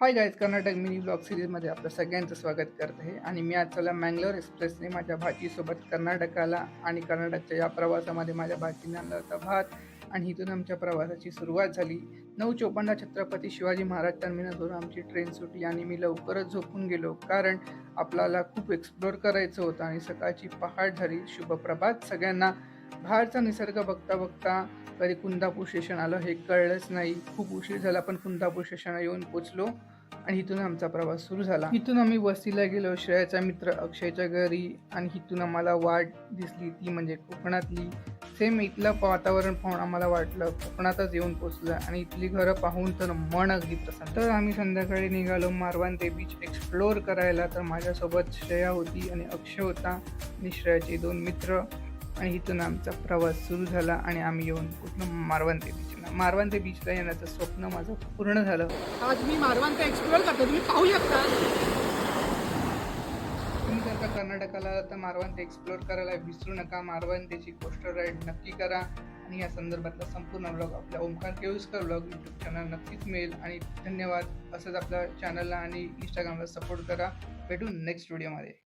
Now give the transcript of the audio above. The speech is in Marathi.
Hi guys, Karnataka mini blog सिरीजमध्ये आपलं सगळ्यांचं स्वागत करत आहे. आणि मी आज चला मँगलोर एक्सप्रेसने माझ्या भाचीसोबत कर्नाटकाला आणि कर्नाटकच्या या प्रवासामध्ये माझ्या भाचीने आणला होता भात. आणि इथून आमच्या प्रवासाची सुरुवात झाली. 9:54 छत्रपती शिवाजी महाराज टर्मिनसवरून आमची ट्रेन सुटली आणि मी लवकरच झोपून गेलो, कारण आपल्याला खूप एक्सप्लोर करायचं होतं आणि सकाळची पहाट झाली. शुभप्रभात सगळ्यांना. बाहेरचा निसर्ग बघता बघता कधी कुंदापूर स्टेशन आलं हे कळलंच नाही. खूप उशीर झाला, पण कुंदापूर स्टेशनला येऊन पोचलो आणि इथून आमचा प्रवास सुरू झाला. इथून आम्ही वस्तीला गेलो श्रेयाचा मित्र अक्षयच्या घरी. आणि इथून आम्हाला वाट दिसली, ती म्हणजे कोकणातली. सेम इथलं वातावरण पाहून आम्हाला वाटलं कोकणातच येऊन पोचलं. आणि इथली घरं पाहून तर मन अगदी प्रसन्न. तर आम्ही संध्याकाळी निघालो मारवान ते बीच एक्सप्लोअर करायला. तर माझ्यासोबत श्रेया होती आणि अक्षय होता आणि श्रेयाचे 2 मित्र. आणि इथून आमचा प्रवास सुरू झाला आणि आम्ही येऊन पोचलो मारवान ते बीचला. मारवान ते बीचला येण्याचं स्वप्न माझं पूर्ण झालं. आज मी मारवान ते एक्सप्लोर करतो, तुम्ही पाहू शकता. तुम्ही जर का कर्नाटकाला आला तर मारवान ते एक्सप्लोर करायला विसरू नका. मारवान त्याची कोस्टर राईड नक्की करा. आणि या संदर्भातला संपूर्ण ब्लॉग आपल्या Omkar Keluskar blog YouTube channel नक्कीच मिळेल. आणि धन्यवाद. असंच आपल्या चॅनलला आणि इंस्टाग्रामला सपोर्ट करा. भेटून नेक्स्ट व्हिडिओमध्ये.